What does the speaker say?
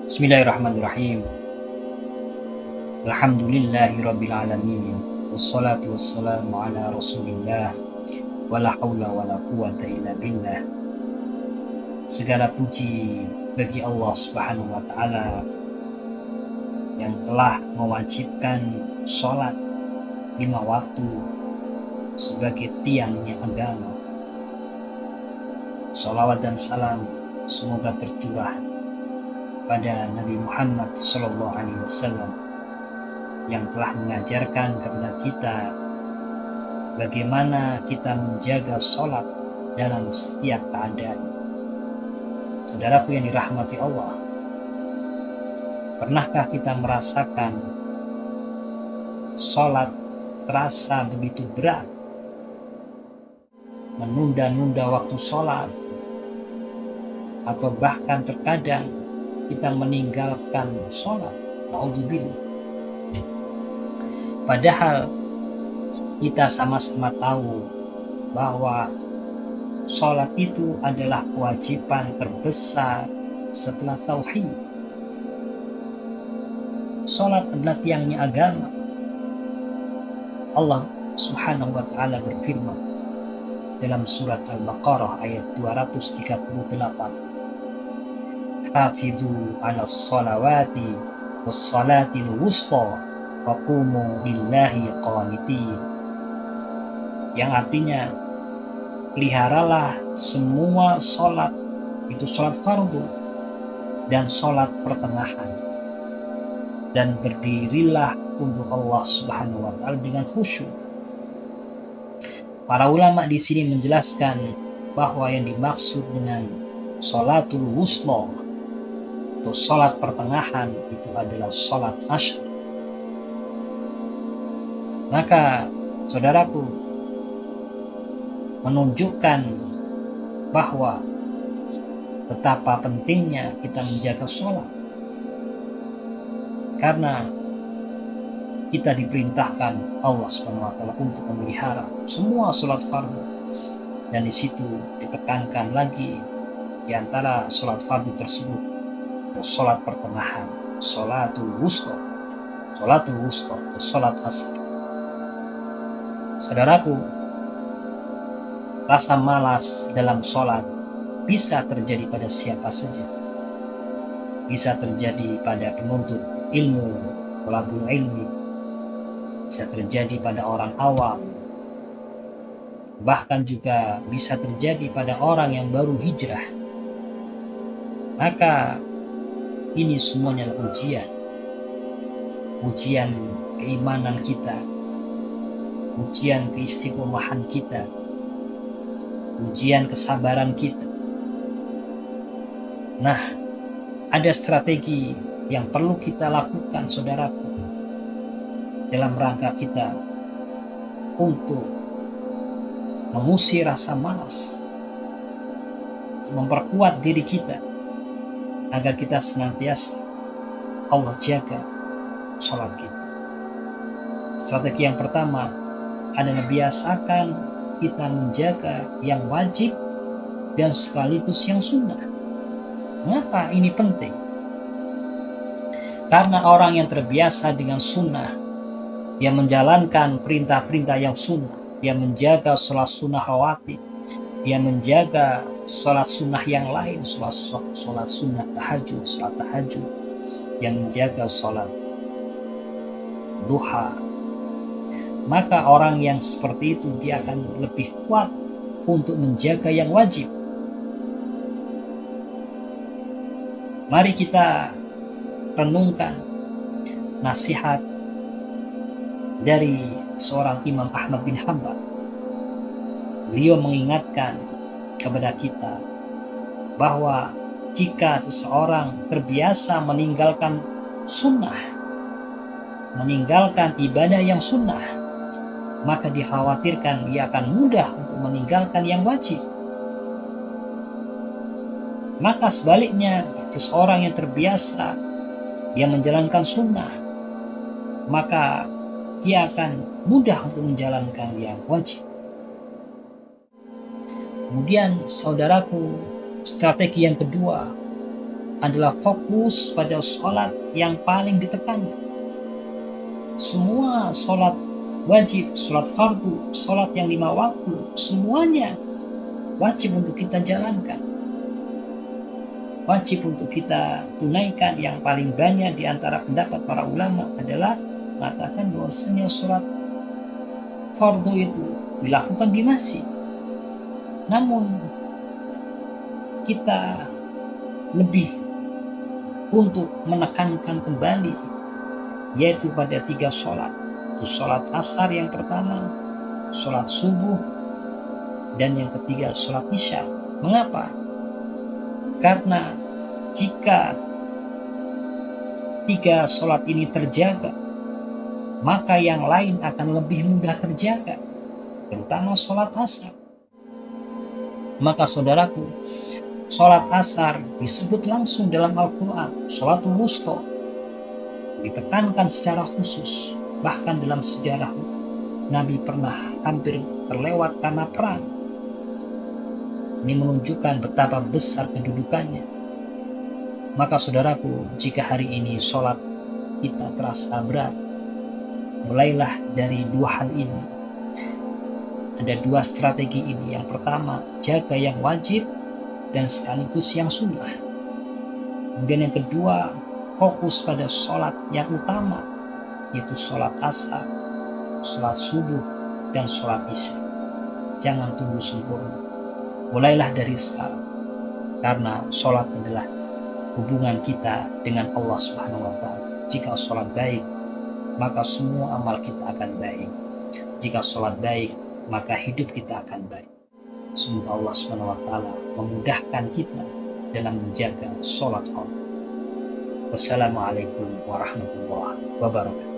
Bismillahirrahmanirrahim. Alhamdulillahirabbil alamin. Wassalatu wassalamu ala Rasulillah. Wala haula wala quwata illa billah. Segala puji bagi Allah Subhanahu wa taala yang telah mewajibkan sholat 5 waktu sebagai tiangnya agama. Sholawat dan salam semoga tercurah pada Nabi Muhammad SAW yang telah mengajarkan kepada kita bagaimana kita menjaga sholat dalam setiap keadaan. Saudaraku yang dirahmati Allah, pernahkah kita merasakan sholat terasa begitu berat, menunda-nunda waktu sholat, atau bahkan terkadang kita meninggalkan sholat? Na'udzubillah. Padahal kita sama-sama tahu bahwa sholat itu adalah kewajiban terbesar setelah tauhid. Sholat adalah tiangnya agama. Allah Subhanahu wa ta'ala berfirman dalam surat Al-Baqarah ayat 238, Hafizu ala sholawati was salatil wusta wa qumu lillahi qanitin, yang artinya peliharalah semua sholat, itu sholat fardu dan sholat pertengahan, dan berdirilah untuk Allah Subhanahu wa ta'ala dengan khusyuk. Para ulama di sini menjelaskan bahwa yang dimaksud dengan sholatul wusta atau sholat pertengahan itu adalah sholat asyr. Maka saudaraku, menunjukkan bahwa betapa pentingnya kita menjaga sholat, karena kita diperintahkan Allah SWT untuk memelihara semua sholat fardu, dan di situ ditekankan lagi di antara sholat fardu tersebut sholat pertengahan, sholatul wusta atau sholat asar. Saudaraku, rasa malas dalam sholat bisa terjadi pada siapa saja. Bisa terjadi pada penuntut ilmu, thalabul ilmi, bisa terjadi pada orang awam, bahkan juga bisa terjadi pada orang yang baru hijrah. Maka ini semuanya adalah ujian keimanan kita, ujian keistiqomahan kita, ujian kesabaran kita. Nah, ada strategi yang perlu kita lakukan, saudaraku, dalam rangka kita untuk mengusir rasa malas, memperkuat diri kita agar kita senantiasa Allah jaga sholat kita. Strategi yang pertama adalah biasakan kita menjaga yang wajib dan sekaligus yang sunnah. Mengapa ini penting? Karena orang yang terbiasa dengan sunnah, dia menjalankan perintah-perintah yang sunnah, dia menjaga sholat sunnah rawatib, dia menjaga sholat sunnah yang lain, sholat sunnah tahajud, dia menjaga sholat duha. Maka orang yang seperti itu dia akan lebih kuat untuk menjaga yang wajib. Mari kita renungkan nasihat dari seorang Imam Ahmad bin Hanbal. Beliau mengingatkan kepada kita bahwa jika seseorang terbiasa meninggalkan sunnah, meninggalkan ibadah yang sunnah, maka dikhawatirkan dia akan mudah untuk meninggalkan yang wajib. Maka sebaliknya, seseorang yang terbiasa dia menjalankan sunnah, maka dia akan mudah untuk menjalankan yang wajib. Kemudian saudaraku, strategi yang kedua adalah fokus pada sholat yang paling ditekankan. Semua sholat wajib, sholat fardu, sholat yang 5 waktu, semuanya wajib untuk kita jalankan. Wajib untuk kita tunaikan. Yang paling banyak di antara pendapat para ulama adalah mengatakan bahwasanya sholat fardu itu dilakukan di masjid. Namun kita lebih untuk menekankan kembali yaitu pada 3 sholat. Itu sholat asar yang pertama, sholat subuh, dan yang ketiga sholat isya. Mengapa? Karena jika 3 sholat ini terjaga, maka yang lain akan lebih mudah terjaga, terutama sholat asar. Maka saudaraku, sholat asar disebut langsung dalam Al-Quran, sholatul wusta, ditekankan secara khusus. Bahkan dalam sejarah Nabi pernah hampir terlewat karena perang. Ini menunjukkan betapa besar kedudukannya. Maka saudaraku, jika hari ini sholat kita terasa berat, mulailah dari 2 hal ini. Ada 2 strategi ini. Yang pertama, jaga yang wajib dan sekaligus yang sunnah. Kemudian yang kedua, fokus pada sholat yang utama, yaitu sholat asar, sholat subuh, dan sholat isya. Jangan tunggu sempurna. Mulailah dari sekarang, karena sholat adalah hubungan kita dengan Allah Subhanahu wa Ta'ala. Jika sholat baik, maka semua amal kita akan baik. Jika sholat baik, maka hidup kita akan baik. Semoga Allah Subhanahu wa Ta'ala memudahkan kita dalam menjaga sholat Allah. Wassalamualaikum warahmatullahi wabarakatuh.